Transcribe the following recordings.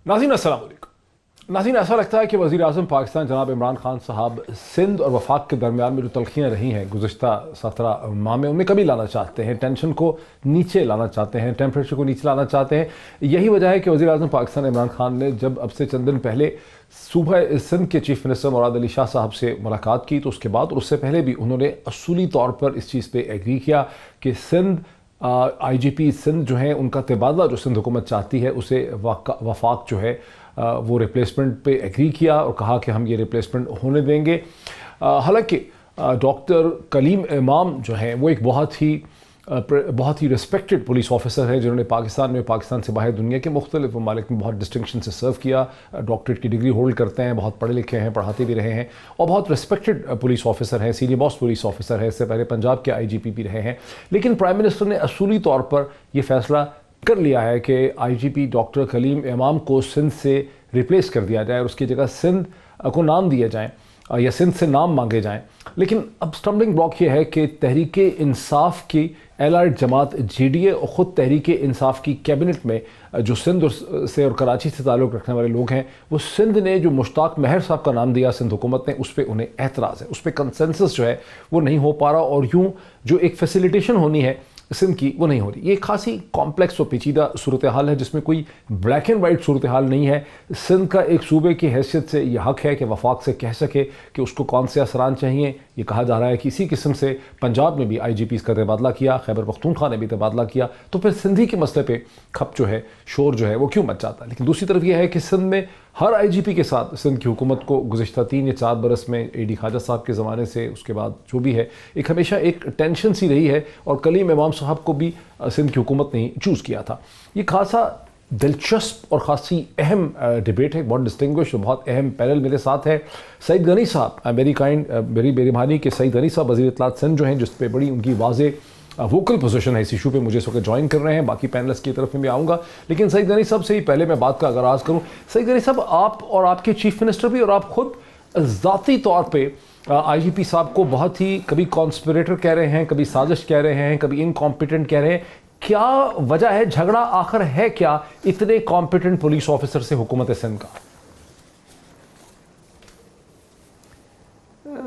नाज़रीन अस्सलाम वालेकुम। नाज़रीन, ऐसा लगता है कि वज़ीर आज़म पाकिस्तान जनाब इमरान खान साहब सिंध और वफाक के दरमियान में जो तलखियाँ रही हैं गुज़िश्ता 17 माह में, उन्हें कभी लाना चाहते हैं, टेंशन को नीचे लाना चाहते हैं, टेम्परेचर को नीचे लाना चाहते हैं। यही वजह है कि वज़ीर आज़म पाकिस्तान इमरान खान ने जब अब से चंद दिन पहले सुबह सिंध के चीफ मिनिस्टर मुराद अली शाह साहब से मुलाकात की, तो उसके बाद और उससे पहले भी उन्होंने असूली तौर पर इस चीज़ पर एग्री किया कि सिंध IGP सिंध जो है उनका तबादला जो सिंध हुकूमत चाहती है उसे वफाक जो है वो रिप्लेसमेंट पे एग्री किया और कहा कि हम ये रिप्लेसमेंट होने देंगे। हालांकि डॉक्टर कलीम इमाम जो हैं वो एक बहुत ही रिस्पेक्टेड पुलिस ऑफिसर है, जिन्होंने पाकिस्तान में, पाकिस्तान से बाहर दुनिया के मुख्तलिफ ममालिक में बहुत डिस्टिंक्शन से सर्व किया, डॉक्टरेट की डिग्री होल्ड करते हैं, बहुत पढ़े लिखे हैं, पढ़ाते भी रहे हैं और बहुत रिस्पेक्टेड पुलिस ऑफिसर हैं, सीनियर मोस्ट पुलिस ऑफिसर है, इससे पहले पंजाब के IGP भी रहे हैं। लेकिन प्राइम मिनिस्टर ने असूली तौर पर यह फैसला कर लिया है कि IGP डॉक्टर कलीम इमाम को सिंध से रिप्लेस कर दिया जाए और उसकी जगह सिंध को नाम दिया जाए या सिंध से नाम मांगे जाएं। लेकिन अब स्टम्बलिंग ब्लॉक ये है कि तहरीक इंसाफ की एलाइड जमात JDA और ख़ुद तहरीक इंसाफ की कैबिनेट में जो सिंध से और कराची से ताल्लुक़ रखने वाले लोग हैं, वो सिंध ने जो मुश्ताक महर साहब का नाम दिया सिंध हुकूमत ने, उस पर उन्हें एतराज़ है, उस पर कंसेंसस जो है वो नहीं हो पा रहा और यूँ जो एक फैसिलिटेशन होनी है सिंध की वो नहीं हो रही। ये खासी कॉम्प्लेक्स और पेचीदा सूरत हाल है जिसमें कोई ब्लैक एंड वाइट सूरत हाल नहीं है। सिंध का एक सूबे की हैसियत से यह हक़ है कि वफाक से कह सके कि उसको कौन से असरान चाहिए। ये कहा जा रहा है कि इसी किस्म से पंजाब में भी IGPs का तबादला किया, खैबर पख्तूनख्वा ने भी तबादला किया, तो फिर सिंधी के मसले पर खप जो है, शोर जो है वो क्यों मच जाता है। लेकिन दूसरी तरफ यह है कि सिंध में हर IGP के साथ सिंध की हुकूमत को गुज़िश्ता 3 या 4 बरस में AD ख्वाजा साहब के ज़माने से उसके बाद जो भी है, एक हमेशा एक टेंशन सी रही है और कलीम इमाम साहब को भी सिंध की हुकूमत ने चूज़ किया था। ये खासा दिलचस्प और ख़ासी अहम डिबेट है, बहुत डिस्टिंग्विश और बहुत अहम पैनल मेरे साथ है। सईद गनी साहब, मेरी मेहरबानी के सईद गनी साहब वज़ीर इत्तलात सिंध जो हैं, जिस पर बड़ी उनकी वाज़े वोकल पोजीशन है इस इशू पे, मुझे इस वक्त ज्वाइन कर रहे हैं। बाकी पैनलिस्ट की तरफ में भी आऊँगा, लेकिन सईद गनी साहब से ही पहले मैं बात का आगाज़ करूँ। सईद गनी साहब, आप और आपके चीफ मिनिस्टर भी और आप खुद ज़ाती तौर पे IGP साहब को बहुत ही कभी कॉन्स्पिरेटर कह रहे हैं, कभी साजिश कह रहे हैं, कभी इनकॉम्पिटेंट कह रहे हैं। क्या वजह है, झगड़ा आखिर है क्या इतने कॉम्पिटेंट पुलिस ऑफिसर से हुकूमत सिंध का?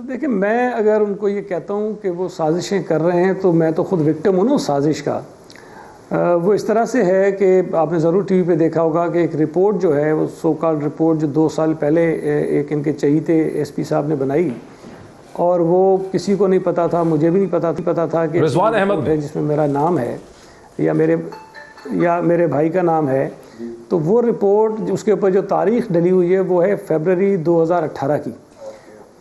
देखिए, मैं अगर उनको ये कहता हूँ कि वो साजिशें कर रहे हैं तो मैं तो ख़ुद विक्टिम हूँ ना उस साजिश का। वो इस तरह से है कि आपने ज़रूर TV पे देखा होगा कि एक रिपोर्ट जो है वो सो कॉल्ड रिपोर्ट जो 2 साल पहले एक इनके चहीते SP साहब ने बनाई और वो किसी को नहीं पता था, मुझे भी नहीं पता था कि रिजवान अहमद है जिसमें मेरा नाम है या मेरे भाई का नाम है। तो वो रिपोर्ट उसके ऊपर जो तारीख़ डली हुई है वो है फरवरी 2018 की।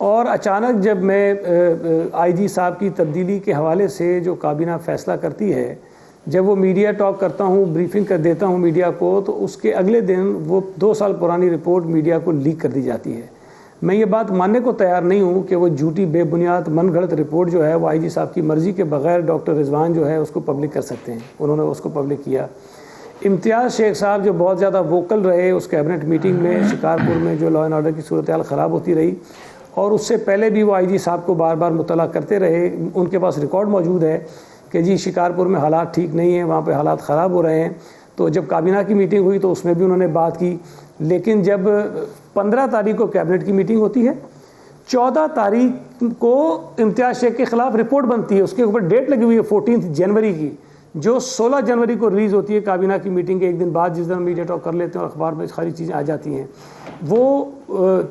और अचानक जब मैं IG साहब की तब्दीली के हवाले से जो काबीना फ़ैसला करती है, जब वो मीडिया टॉक करता हूँ, ब्रीफिंग कर देता हूँ मीडिया को, तो उसके अगले दिन वो 2 साल पुरानी रिपोर्ट मीडिया को लीक कर दी जाती है। मैं ये बात मानने को तैयार नहीं हूँ कि वो झूठी, बेबुनियाद, मनगढ़ंत रिपोर्ट जो है वो IG साहब की मर्ज़ी के बग़ैर डॉक्टर रिजवान जो है उसको पब्लिक कर सकते हैं। उन्होंने उसको पब्लिक किया। इम्तियाज़ शेख साहब जो बहुत ज़्यादा वोकल रहे उस कैबिनेट मीटिंग में, शिकारपुर में जो लॉ एंड ऑर्डर की सूरत हाल ख़राब होती रही, और उससे पहले भी वो IG साहब को बार बार मुतला करते रहे। उनके पास रिकॉर्ड मौजूद है कि जी शिकारपुर में हालात ठीक नहीं हैं, वहाँ पे हालात ख़राब हो रहे हैं। तो जब काबीना की मीटिंग हुई तो उसमें भी उन्होंने बात की। लेकिन जब 15 तारीख को कैबिनेट की मीटिंग होती है, 14 तारीख को इम्तियाज़ शेख के ख़िलाफ़ रिपोर्ट बनती है, उसके ऊपर डेट लगी हुई है 14 जनवरी की, जो 16 जनवरी को रिलीज़ होती है काबीना की मीटिंग के एक दिन बाद, जिस दिन मीडिया टॉक कर लेते हैं और अखबार में सारी चीज़ें आ जाती हैं। वो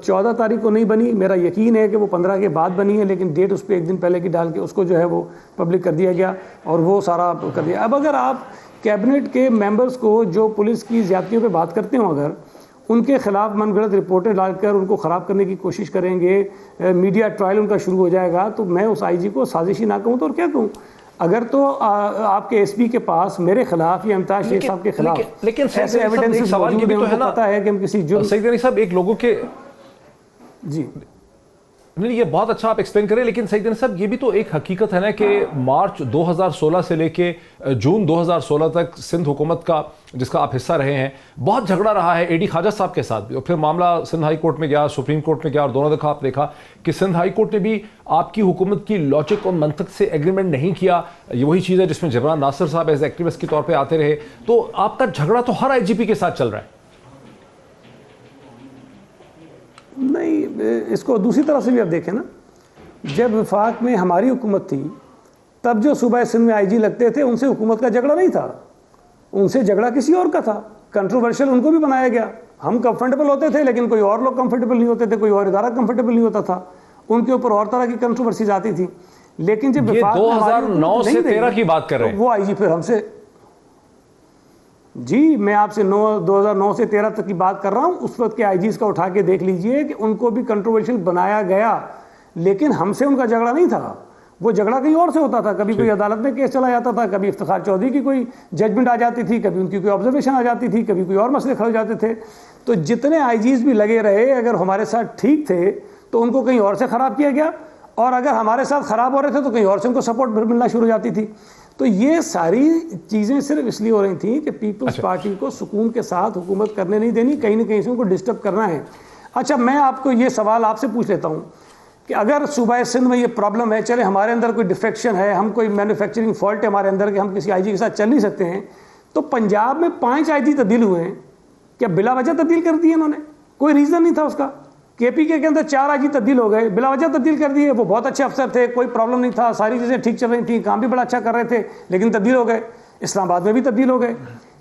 14 तारीख को नहीं बनी, मेरा यकीन है कि वो 15 के बाद बनी है, लेकिन डेट उस पर एक दिन पहले की डाल के उसको जो है वो पब्लिक कर दिया गया और वो सारा कर दिया। अब अगर आप कैबिनेट के मेंबर्स को जो पुलिस की ज़्यादतियों पे बात करते हो, अगर उनके ख़िलाफ़ मनगढ़ंत रिपोर्टें डालकर उनको ख़राब करने की कोशिश करेंगे, मीडिया ट्रायल उनका शुरू हो जाएगा, तो मैं उस IG को साजिशी ना कहूँ तो और क्या कहूँ। अगर तो आपके SP के पास मेरे खिलाफ या इम्तियाज़ शेख साहब के खिलाफ लेकिन ऐसे एविडेंस सवाल ये भी तो है ना, पता है कि हम किसी जो सईद गनी साहब एक लोगों के जी नहीं, ये बहुत अच्छा आप एक्सप्लेन करें, लेकिन सईद गनी साहब ये भी तो एक हकीकत है ना कि मार्च 2016 से लेके जून 2016 तक सिंध हुकूमत का, जिसका आप हिस्सा रहे हैं, बहुत झगड़ा रहा है AD ख्वाजा साहब के साथ भी, और फिर मामला सिंध हाई कोर्ट में गया, सुप्रीम कोर्ट में गया, और दोनों दफ़ा आप देखा कि सिंध हाई कोर्ट ने भी आपकी हुकूमत की लॉजिक और मंतक से एग्रीमेंट नहीं किया। ये वही चीज़ है जिसमें जबरान नासिर साहब एज एक्टिविस्ट के तौर पर आते रहे। तो आपका झगड़ा तो हर IGP के साथ चल रहा है। इसको दूसरी तरफ से भी आप देखें ना, जब वफाक में हमारी हुकूमत थी तब जो सूबा सिंध में आईजी लगते थे उनसे हुकूमत का झगड़ा नहीं था, उनसे झगड़ा किसी और का था। कंट्रोवर्शियल उनको भी बनाया गया। हम कंफर्टेबल होते थे लेकिन कोई और लोग कंफर्टेबल नहीं होते थे, कोई और इदारा कंफर्टेबल नहीं होता था, उनके ऊपर और तरह की कंट्रोवर्सीज आती थी। लेकिन जब ये 2009 से 13 की बात कर रहे हैं, वो आईजी फिर हमसे, जी मैं आपसे 2009 से 13 तक की बात कर रहा हूं, उस वक्त के आईजीज का उठा के देख लीजिए कि उनको भी कंट्रोवर्शियल बनाया गया, लेकिन हमसे उनका झगड़ा नहीं था। वो झगड़ा कहीं और से होता था। कभी कोई अदालत में केस चला जाता था, कभी इफ्तिखार चौधरी की कोई जजमेंट आ जाती थी, कभी उनकी कोई ऑब्जर्वेशन आ जाती थी, कभी कोई और मसले खड़े हो जाते थे। तो जितने आईजीज भी लगे रहे, अगर हमारे साथ ठीक थे तो उनको कहीं और से ख़राब किया गया, और अगर हमारे साथ ख़राब हो रहे थे तो कहीं और से उनको सपोर्ट मिलना शुरू हो जाती थी। तो ये सारी चीज़ें सिर्फ इसलिए हो रही थी कि पीपल्स पार्टी को सुकून के साथ हुकूमत करने नहीं देनी, कहीं ना कहीं से उनको डिस्टर्ब करना है। अच्छा, मैं आपको ये सवाल आपसे पूछ लेता हूँ कि अगर सूबा सिंध में ये प्रॉब्लम है, चले हमारे अंदर कोई डिफेक्शन है, हम कोई मैन्युफैक्चरिंग फॉल्ट है हमारे अंदर कि हम किसी आईजी के साथ चल नहीं सकते हैं, तो पंजाब में 5 आईजी तब्दील हुए हैं, क्या बिला वजह तब्दील कर दिए इन्होंने? कोई रीज़न नहीं था उसका। केपीके के अंदर 4 आईजी तब्दील हो गए, बिला वजह तब्दील कर दिए। वो बहुत अच्छे अफसर थे, कोई प्रॉब्लम नहीं था, सारी चीज़ें ठीक चल रही थी, काम भी बड़ा अच्छा कर रहे थे, लेकिन तब्दील हो गए। इस्लामाबाद में भी तब्दील हो गए,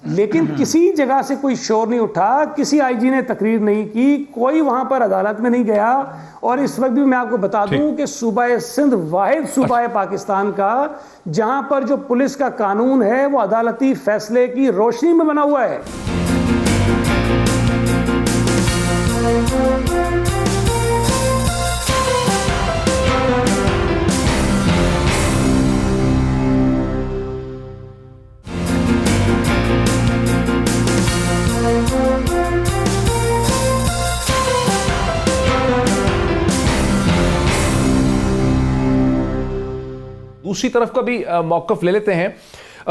लेकिन किसी जगह से कोई शोर नहीं उठा, किसी आईजी ने तकरीर नहीं की, कोई वहां पर अदालत में नहीं गया। और इस वक्त भी मैं आपको बता दूं कि सूबा सिंध वाहिद सूबा है पाकिस्तान का जहां पर जो पुलिस का कानून है वो अदालती फैसले की रोशनी में बना हुआ है। दूसरी तरफ का भी मौक़िफ़ ले लेते हैं।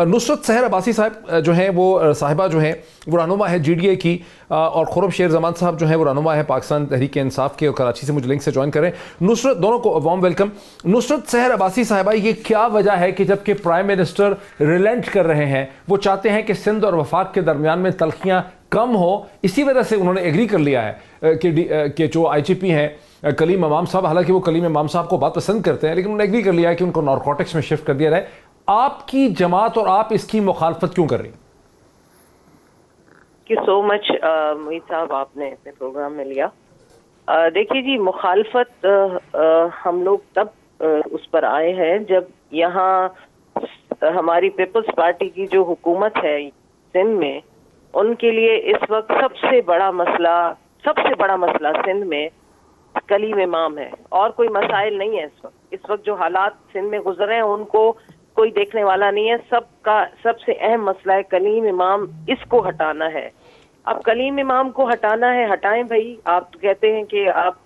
नुसरत सहर अब्बासी साहब जो हैं वो साहिबा जो हैं वो रहनुमा है GDA की, और खुरम शेर जमान साहब जो हैं वो रहनुमा है पाकिस्तान तहरीक इंसाफ के, और कराची से मुझे लिंक से ज्वाइन करें। नुसरत, दोनों को वार्म वेलकम। नुसरत सहर अब्बासी साहिबा, ये क्या वजह है कि जबकि प्राइम मिनिस्टर रिलेंट कर रहे हैं, वो चाहते हैं कि सिंध और वफाक के दरमियान में तलखियाँ कम हो, इसी वजह से उन्होंने एग्री कर लिया है कि जो IGP हैं कलीम इमाम साहब, हालांकि वो कलीम इमाम साहब को बात पसंद करते हैं, लेकिन उन्होंने एग्री कर लिया है कि उनको नारकोटिक्स में शिफ्ट कर दिया जाए। आपकी जमात और आप इसकी मुखालफत क्यों कर रही? थैंक यू सो मच मोहित साहब, आपने अपने प्रोग्राम में लिया। देखिए जी, मुखालफत हम लोग तब उस पर आए हैं जब यहाँ हमारी पीपल्स पार्टी की जो हुकूमत है सिंध में, उनके लिए इस वक्त सबसे बड़ा मसला सिंध में कलीम इमाम है, और कोई मसाइल नहीं है। इस वक्त जो हालात सिंध में गुजर रहे हैं उनको कोई देखने वाला नहीं है। सबका सबसे अहम मसला है कलीम इमाम, इसको हटाना है। अब कलीम इमाम को हटाना है, हटाएं भाई। आप तो कहते हैं कि आप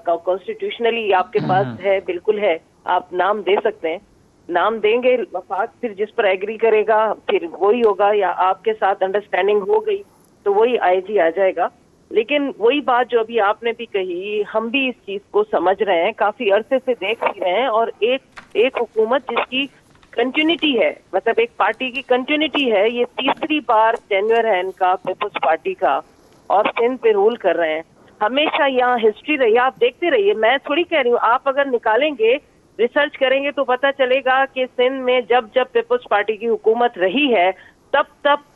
कॉन्स्टिट्यूशनली आपके पास है, बिल्कुल है, आप नाम दे सकते हैं, नाम देंगे, वफाक फिर जिस पर एग्री करेगा फिर वही होगा, या आपके साथ अंडरस्टैंडिंग हो गई तो वही IG आ जाएगा। लेकिन वही बात जो अभी आपने भी कही, हम भी इस चीज को समझ रहे हैं, काफी अरसे से देख भी रहे हैं, और एक हुकूमत जिसकी कंटिन्यूटी है, मतलब एक पार्टी की कंटिन्यूटी है, ये तीसरी बार टेन्योर है इनका पीपल्स पार्टी का, और सिंध पे रूल कर रहे हैं। हमेशा यहाँ हिस्ट्री रही है, आप देखते रहिए, मैं थोड़ी कह रही हूँ, आप अगर निकालेंगे, रिसर्च करेंगे तो पता चलेगा कि सिंध में जब जब पीपल्स पार्टी की हुकूमत रही है तब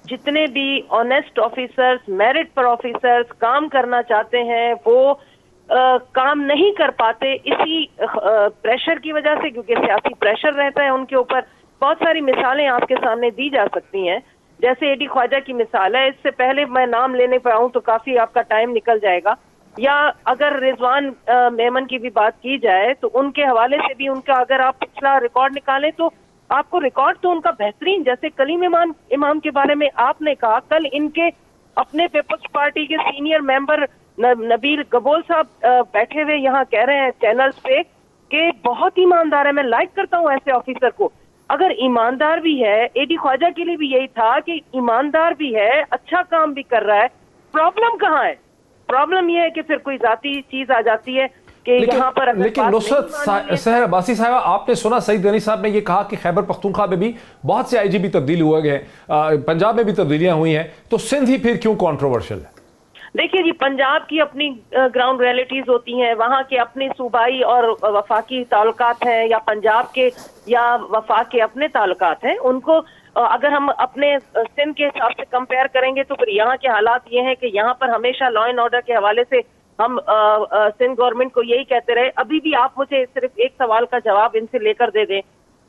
जितने भी ऑनेस्ट ऑफिसर्स, मेरिट पर ऑफिसर्स काम करना चाहते हैं वो काम नहीं कर पाते, इसी प्रेशर की वजह से, क्योंकि सियासी प्रेशर रहता है उनके ऊपर। बहुत सारी मिसालें आपके सामने दी जा सकती हैं, जैसे AD ख्वाजा की मिसाल है। इससे पहले मैं नाम लेने पर आऊँ तो काफी आपका टाइम निकल जाएगा। या अगर रिजवान मेमन की भी बात की जाए तो उनके हवाले से भी उनका अगर आप पिछला रिकॉर्ड निकालें तो आपको रिकॉर्ड तो उनका बेहतरीन, जैसे कलीम इमाम के बारे में आपने कहा, कल इनके अपने पीपल्स पार्टी के सीनियर मेंबर नबील गबोल साहब बैठे हुए यहाँ कह रहे हैं चैनल्स पे कि बहुत ईमानदार है। मैं लाइक करता हूँ ऐसे ऑफिसर को। अगर ईमानदार भी है, AD ख्वाजा के लिए भी यही था कि ईमानदार भी है, अच्छा काम भी कर रहा है, प्रॉब्लम कहाँ है? प्रॉब्लम यह है कि फिर कोई जाती चीज आ जाती है कि यहाँ पर। लेकिन नुसरत सहर अब्बासी साहिबा, आपने सुना सईद गनी साहब ने ये कहा कि खैबर पख्तूनख्वा में भी बहुत से IGP तब्दील हुए गए, पंजाब में भी तब्दीलियां हुई हैं, तो सिंध ही फिर क्यों कंट्रोवर्शियल है? देखिए जी, पंजाब की अपनी ग्राउंड रियलिटीज होती हैं, वहाँ के अपने सूबाई और वफाकी ताल्लुकात हैं, या पंजाब के या वफाक के अपने ताल्लुकात हैं। उनको अगर हम अपने सिंध के हिसाब से कंपेयर करेंगे तो फिर यहाँ के हालात ये हैं कि यहाँ पर हमेशा लॉ एंड ऑर्डर के हवाले से हम सिंध गवर्नमेंट को यही कहते रहे। अभी भी आप मुझे सिर्फ एक सवाल का जवाब इनसे लेकर दे दें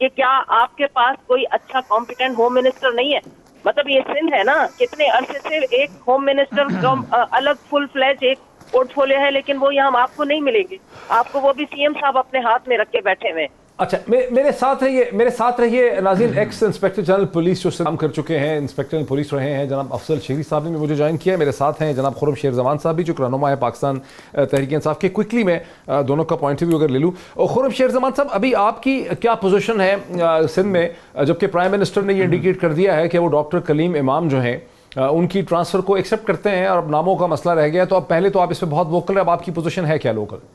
कि क्या आपके पास कोई अच्छा कॉम्पिटेंट होम मिनिस्टर नहीं है? मतलब ये सिंध है ना, कितने अरसे से एक होम मिनिस्टर अलग फुल फ्लैज एक पोर्टफोलियो है, लेकिन वो यहाँ आपको नहीं मिलेंगे। आपको वो भी सीएम साहब अपने हाथ में रख के बैठे हुए। अच्छा, मेरे साथ रहिए नाज़रीन। एक्स इंस्पेक्टर जनरल पुलिस जो काम कर चुके हैं, इंस्पेक्टर पुलिस रहे हैं, जनाब अफजल शेखरी साहब ने मुझे ज्वाइन किया। मेरे साथ हैं जनाब खुर्रम शेर जमान साहब भी, जो रहनुमा है पाकिस्तान तहरीक इंसाफ के। क्विकली मैं दोनों का पॉइंट ऑफ व्यू अगर ले लूँ। और खुर्रम शेर जमान साहब, अभी आपकी क्या पोजीशन है सिंध में, जबकि प्राइम मिनिस्टर ने ये इंडिकेट कर दिया है कि वो डॉक्टर कलीम इमाम जो हैं उनकी ट्रांसफ़र को एक्सेप्ट करते हैं और अब नामों का मसला रह गया। तो अब पहले तो आप इस पर बहुत वोकल है, अब आपकी पोजीशन है क्या लोकल?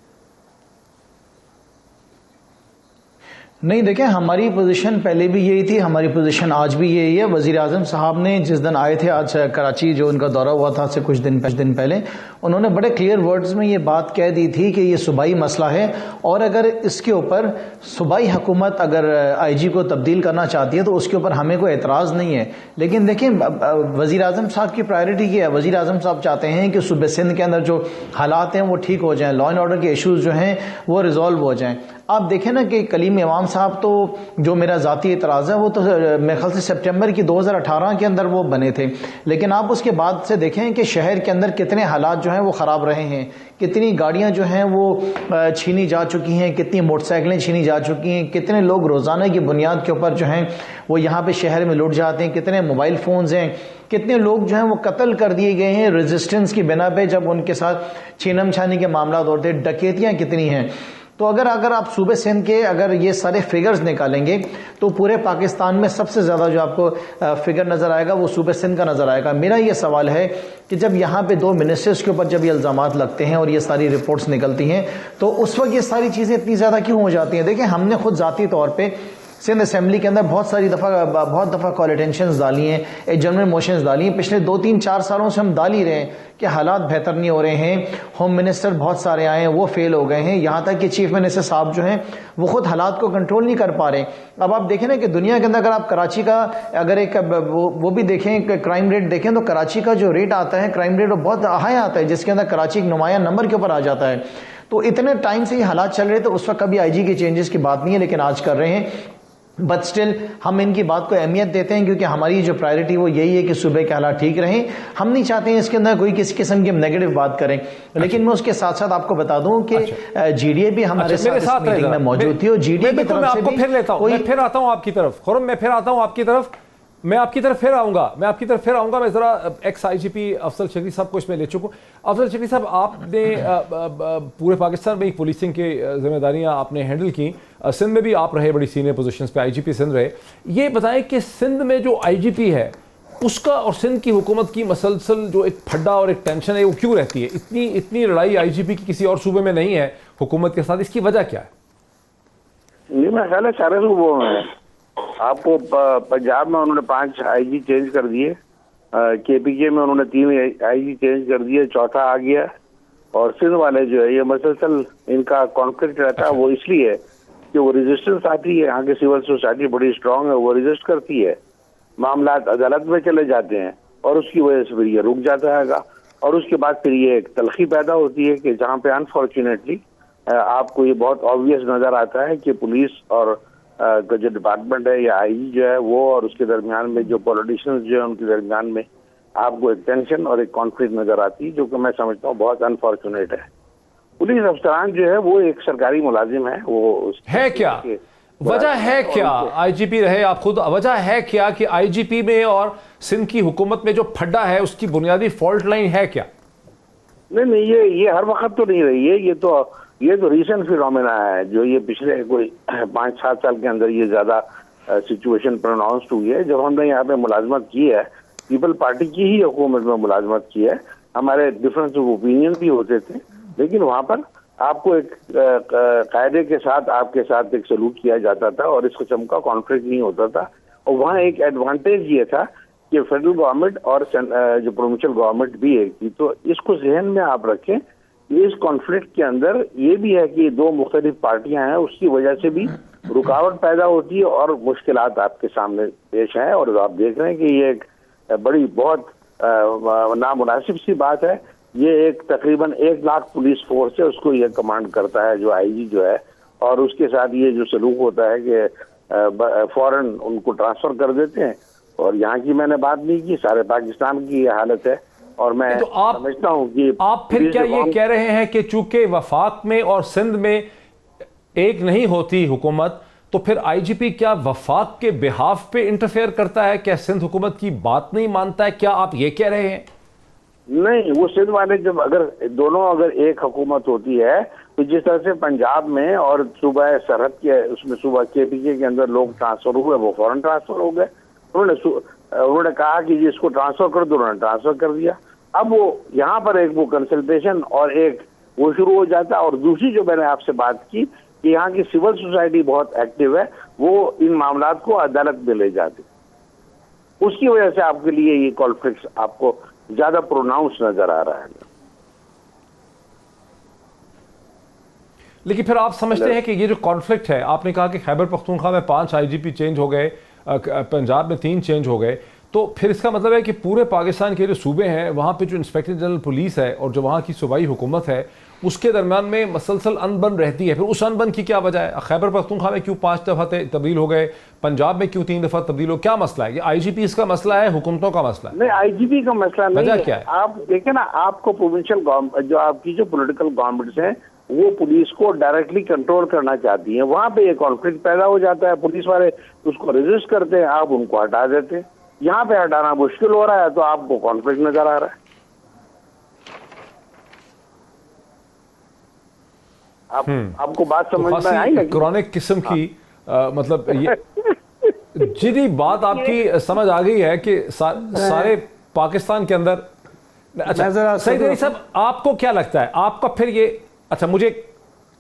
नहीं, देखें, हमारी पोजीशन पहले भी यही थी, हमारी पोजीशन आज भी यही है। वज़ीर आज़म साहब ने जिस दिन आए थे आज कराची, जो उनका दौरा हुआ था से कुछ दिन पहले, उन्होंने बड़े क्लियर वर्ड्स में ये बात कह दी थी कि ये सूबाई मसला है और अगर इसके ऊपर सूबाई हुकूमत अगर आईजी को तब्दील करना चाहती है तो उसके ऊपर हमें कोई एतराज़ नहीं है। लेकिन देखें, वज़ीर आज़म साहब की प्रायोरिटी क्या है? वज़ीर आज़म साहब चाहते हैं कि सूबे सिंध के अंदर जो हालात हैं वो ठीक हो जाएँ, लॉ एंड ऑर्डर के इशूज़ जो हैं वो रिजॉल्व हो जाएँ। आप देखें ना कि कलीम इमाम साहब, तो जो मेरा ज़ाती एतराज़ है वो तो मेरे ख्याल से सितंबर की 2018 के अंदर वो बने थे, लेकिन आप उसके बाद से देखें कि शहर के अंदर कितने हालात जो हैं वो ख़राब रहे हैं, कितनी गाड़ियां जो हैं वो छीनी जा चुकी हैं, कितनी मोटरसाइकिलें छीनी जा चुकी हैं, कितने लोग रोज़ाना की बुनियाद के ऊपर जो हैं वो यहाँ पे शहर में लुट जाते हैं, कितने मोबाइल फ़ोन्स हैं, कितने लोग जो हैं वो कत्ल कर दिए गए हैं रेजिस्टेंस की बिना पे, जब उनके साथ छीनम छानी के मामला होते हैं, डकैतियाँ कितनी हैं। तो अगर आप सूबे सिंध के अगर ये सारे फिगर्स निकालेंगे तो पूरे पाकिस्तान में सबसे ज़्यादा जो आपको फिगर नज़र आएगा वो सूबे सिंध का नज़र आएगा। मेरा ये सवाल है कि जब यहाँ पे 2 मिनिस्टर्स के ऊपर जब ये इल्ज़ामात लगते हैं और ये सारी रिपोर्ट्स निकलती हैं तो उस वक्त ये सारी चीज़ें इतनी ज़्यादा क्यों हो जाती हैं? देखिए, हमने खुद ज़ाती तौर पर सिंध असेंबली के अंदर बहुत दफ़ा कॉल अटेंशन डाली हैं, एक जनरल मोशंस डाली हैं। पिछले 2-3-4 सालों से हम डाल ही रहे हैं कि हालात बेहतर नहीं हो रहे हैं। होम मिनिस्टर बहुत सारे आए हैं, वो फेल हो गए हैं, यहाँ तक कि चीफ मिनिस्टर साहब जो हैं वो खुद हालात को कंट्रोल नहीं कर पा रहे। अब आप देखें ना कि दुनिया के अंदर अगर आप कराची का अगर एक वो भी देखें, क्राइम रेट देखें, तो कराची का जो रेट आता है क्राइम रेट वो बहुत हाई आता है, जिसके अंदर कराची एक नुमाया नंबर के ऊपर आ जाता है। तो इतने टाइम से ये हालात चल रहे थे, उस वक्त कभी IG के चेंजेस की बात नहीं है, लेकिन आज कर रहे हैं। बट स्टिल हम इनकी बात को अहमियत देते हैं क्योंकि हमारी जो प्रायोरिटी वो यही है कि सूबे के हालात ठीक रहें। हम नहीं चाहते हैं इसके अंदर कोई किसी किस्म की नेगेटिव बात करें। लेकिन मैं उसके साथ साथ आपको बता दूं कि GDA भी हमारे साथ मीटिंग में मौजूद थी और GDA की तरफ से भी फिर लेता हूं, मैं फिर आता हूं आपकी तरफ। खुर्रम, मैं फिर आता हूं आपकी तरफ, मैं आपकी तरफ फिर आऊंगा। मैं जरा एक्स IGP अफजल शेखरी साहब को इसमें ले चुका हूं। अफजल शेखरी साहब, आपने पूरे पाकिस्तान में एक पुलिसिंग की जिम्मेदारियां आपने हैंडल की, सिंध में भी आप रहे, बड़ी सीनियर पोजीशंस पे IGP सिंध रहे। ये बताएं कि सिंध में जो IGP है उसका और सिंध की हुकूमत की मसलसल जो एक फड्डा और एक टेंशन है वो क्यों रहती है? इतनी लड़ाई IGP की किसी और सूबे में नहीं है हुकूमत के साथ, इसकी वजह क्या है? नहीं, मैं ख्याल है सारे सूबों में। आपको पंजाब में उन्होंने 5 IG चेंज कर दिए, KPK में उन्होंने 3 IG चेंज कर दिए, चौथा आ गया। और सिंध वाले जो है ये मसलसल इनका कॉन्फ्लिक्ट रहता है, वो इसलिए कि वो रेजिस्टेंस आती है, यहाँ की सिविल सोसाइटी बड़ी स्ट्रांग है, वो रेजिस्ट करती है, मामला अदालत में चले जाते हैं और उसकी वजह से फिर ये रुक जाता है। और उसके बाद फिर ये एक तलखी पैदा होती है कि जहाँ पे अनफॉर्चुनेटली आपको ये बहुत ऑब्वियस नजर आता है कि पुलिस और जो डिपार्टमेंट है या IG जो है वो और उसके दरमियान में जो पॉलिटिशियंस जो है उनके दरमियान में आपको एक टेंशन और एक कॉन्फ्लिक्ट नजर आती है, जो कि मैं समझता हूँ बहुत अनफॉर्चुनेट है। पुलिस अफसरान जो है वो एक सरकारी मुलाजिम है, वो है क्या वजह है क्या IGP रहे आप खुद, वजह है क्या कि IGP में और सिंध की हुकूमत में जो फड्डा है उसकी बुनियादी फॉल्ट लाइन है क्या? नहीं, ये हर वक्त तो नहीं रही है, ये तो रिसेंट फिनोमेना है जो ये पिछले कोई 5-7 साल के अंदर ये ज्यादा सिचुएशन प्रोनाउंस्ड हुई है। जब हमने यहाँ पे मुलाजमत की है, पीपल पार्टी की ही हुकूमत में मुलाजमत की है, हमारे डिफरेंस ऑफ ओपिनियन भी होते थे, लेकिन वहाँ पर आपको एक कायदे के साथ आपके साथ एक सलूक किया जाता था और इस किस्म का कॉन्फ्लिक्ट नहीं होता था। और वहाँ एक एडवांटेज ये था कि फेडरल गवर्नमेंट और जो प्रोविंशियल गवर्नमेंट भी एक थी। तो इसको जहन में आप रखें कि इस कॉन्फ्लिक्ट के अंदर ये भी है कि दो मुख्तलिफ पार्टियां हैं, उसकी वजह से भी रुकावट पैदा होती है और मुश्किलात आपके सामने पेश हैं। और आप देख रहे हैं कि ये एक बड़ी बहुत नामुनासिब सी बात है। ये एक तकरीबन 1 लाख पुलिस फोर्स है, उसको ये कमांड करता है जो आईजी जो है, और उसके साथ ये जो सलूक होता है कि फौरन उनको ट्रांसफर कर देते हैं। और यहाँ की मैंने बात नहीं की, सारे पाकिस्तान की ये हालत है। और मैं तो आप समझता हूँ कि आप फिर क्या ये कह रहे हैं कि चूंकि वफाक में और सिंध में एक नहीं होती हुकूमत, तो फिर आईजीपी क्या वफाक के बिहाफ पे इंटरफेयर करता है? क्या सिंध हुकूमत की बात नहीं मानता है? क्या आप ये कह रहे हैं? नहीं, वो सिंध वाले जब अगर एक हुकूमत होती है तो जिस तरह से पंजाब में और सूबा सरहद के उसमें सूबा केपीके के अंदर लोग ट्रांसफर हुए, वो फौरन ट्रांसफर हो गए। उन्होंने कहा कि जिसको ट्रांसफर कर दो, उन्होंने ट्रांसफर कर दिया। अब वो यहाँ पर एक वो कंसल्टेशन और एक वो शुरू हो जाता है। और दूसरी जो मैंने आपसे बात की कि यहाँ की सिविल सोसाइटी बहुत एक्टिव है, वो इन मामलात को अदालत में ले जाती, उसकी वजह से आपके लिए ये कॉन्फ्लिक्ट आपको ज्यादा प्रोनाउंस नजर आ रहा है। लेकिन फिर आप समझते हैं कि ये जो कॉन्फ्लिक्ट है, आपने कहा कि खैबर पख्तूनख्वा में 5 आईजीपी चेंज हो गए, पंजाब में 3 चेंज हो गए, तो फिर इसका मतलब है कि पूरे पाकिस्तान के जो सूबे हैं वहाँ पे जो इंस्पेक्टर जनरल पुलिस है और जो वहाँ की सूबाई हुकूमत है उसके दरमियान में मसलसल अनबन रहती है। फिर उस अनबन की क्या वजह है? खैबर पख्तूनख्वा में क्यों 5 दफ़ा तब्दील हो गए, पंजाब में क्यों 3 दफ़ा तब्दील हो? क्या मसला है? ये आईजीपी इसका मसला है, हुकूमतों का मसला है? नहीं, आईजीपी का मसला नहीं है। क्या है? आप देखें ना, आपको प्रोविंशियल जो आपकी जो पॉलिटिकल गवर्नमेंट्स हैं वो पुलिस को डायरेक्टली कंट्रोल करना चाहती हैं। वहां पे एक कॉन्फ्लिक्ट पैदा हो जाता है, पुलिस वाले उसको रेजिस्ट करते हैं, आप उनको हटा देते हैं। यहाँ पे हटाना मुश्किल हो रहा है तो आपको कॉन्फ्लिक्ट नजर आ रहा है। आपको बात समझ में आई ना? क्रॉनिक किस्म की मतलब ये जिदी बात आपकी समझ आ गई है कि सारे पाकिस्तान के अंदर। अच्छा सईद साहब, आपको क्या लगता है? आपका फिर ये अच्छा मुझे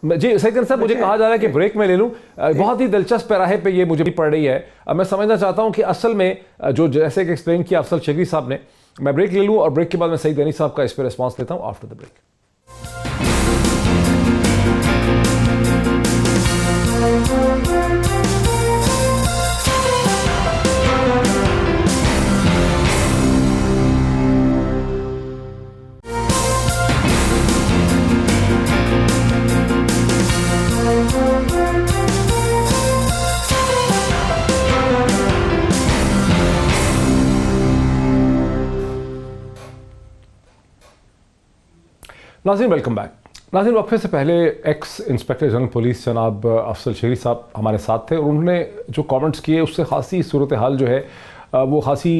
जी सईद साहब, मुझे कहा जा रहा है कि ब्रेक में ले लूं। बहुत ही दिलचस्प पैराहे पे ये मुझे पड़ रही है। अब मैं समझना चाहता हूं कि असल में जो जैसे कि एक्सप्लेन किया अफसल शेखरी साहब ने, मैं ब्रेक ले लूं और ब्रेक के बाद मैं सईद अनीस साहब का इस पर रिस्पॉन्स लेता हूं आफ्टर द ब्रेक। नाज़रीन वेलकम बैक। नाज़रीन, वक्फे से पहले एक्स इंस्पेक्टर जनरल पुलिस जनाब अफसल शेखरी साहब हमारे साथ थे और उन्होंने जो कमेंट्स किए उससे खासी सूरत हाल जो है वो खासी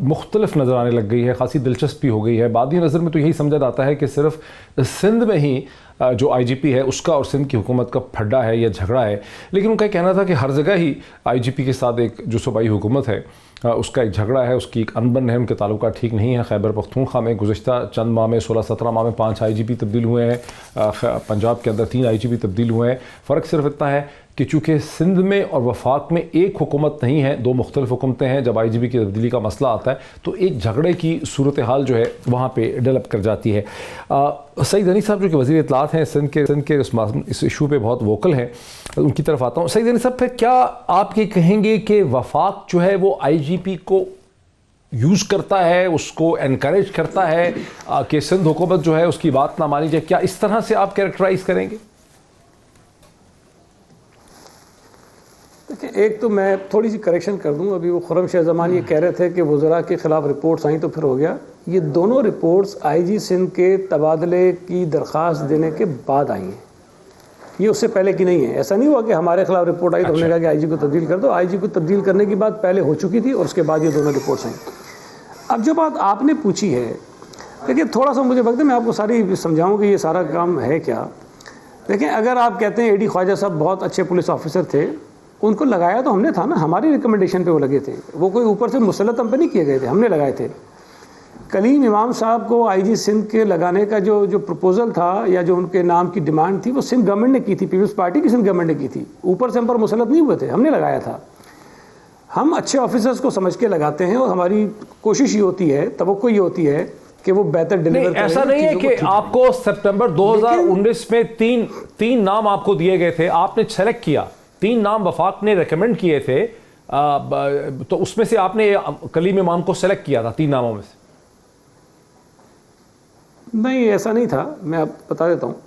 मुख्तलिफ नज़र आने लग गई है, खासी दिलचस्पी हो गई है। बादी नज़र में तो यही समझा जाता है कि सिर्फ सिंध में ही जो आईजीपी है उसका और सिंध की हुकूमत का फड्डा है या झगड़ा है, लेकिन उनका कहना था कि हर जगह ही आईजीपी के साथ एक जो सूबाई हुकूमत है उसका एक झगड़ा है, उसकी एक अनबन है, उनके ताल्लुका ठीक नहीं है। खैबर पख्तूनख्वा में गुज़श्ता चंद माह में 16-17 माह में 5 आईजीपी तब्दील हुए हैं, पंजाब के अंदर 3 आईजीपी तब्दील हुए हैं। फ़र्क सिर्फ इतना है कि चूँकि सिंध में और वफाक में एक हुकूमत नहीं है, 2 मुख्तलिफ हुकूमतें हैं, जब आईजीपी की तब्दीली का मसला आता है तो एक झगड़े की सूरत हाल जो है वहाँ पर डेवलप कर जाती है। सईद अनीस साहब जो कि वज़ीर इत्तलात हैं, सिंध के इस इशू पे बहुत वोकल हैं, उनकी तरफ आता हूँ। सईद अनीस साहब, फिर क्या आप ये कहेंगे कि वफाक जो है वो आईजीपी को यूज़ करता है, उसको एनकरेज करता है कि सिंध हुकूमत जो है उसकी बात ना मानी जाए? क्या इस तरह से आप कैरेक्टराइज करेंगे? देखिए, एक तो मैं थोड़ी सी करेक्शन कर दूं। अभी वो खुर्रम शाह ज़मान ये कह रहे थे कि वज़रा के ख़िलाफ़ रिपोर्ट्स आई तो फिर हो गया। ये दोनों रिपोर्ट्स आईजी सिंध के तबादले की दरख्वास्त देने के बाद आई हैं, ये उससे पहले की नहीं है। ऐसा नहीं हुआ कि हमारे खिलाफ रिपोर्ट आई तो हमने कहा कि आईजी को तब्दील कर दो। आईजी को तब्दील करने की बात पहले हो चुकी थी और उसके बाद ये दोनों रिपोर्ट्स आई। अब जो बात आपने पूछी है, देखिए थोड़ा सा मुझे वक्त है, मैं आपको सारी समझाऊँ कि ये सारा काम है क्या। देखें, अगर आप कहते हैं एडी ख्वाजा साहब बहुत अच्छे पुलिस ऑफिसर थे, उनको लगाया तो हमने था ना, हमारी रिकमेंडेशन पे वो लगे थे, वो कोई ऊपर से मुसल्लत हम पे नहीं किए गए थे, हमने लगाए थे। कलीम इमाम साहब को आईजी सिंध के लगाने का जो प्रपोज़ल था या जो उनके नाम की डिमांड थी वो सिंध गवर्नमेंट ने की थी, पीपल्स पार्टी की सिंध गवर्नमेंट ने की थी, ऊपर से हम पर मुसल्लत नहीं हुए थे, हमने लगाया था। हम अच्छे ऑफिसर्स को समझ के लगाते हैं और हमारी कोशिश ये होती है, तवक्को ये होती है कि वो बेहतर डिलीवर करें। ऐसा नहीं है कि आपको सितंबर 2019 में तीन नाम आपको दिए गए थे, आपने सेलेक्ट किया, 3 नाम वफाक ने रेकमेंड किए थे, तो उसमें से आपने कलीम इमाम को सेलेक्ट किया था 3 नामों में से? नहीं, ऐसा नहीं था। मैं आप बता देता हूँ।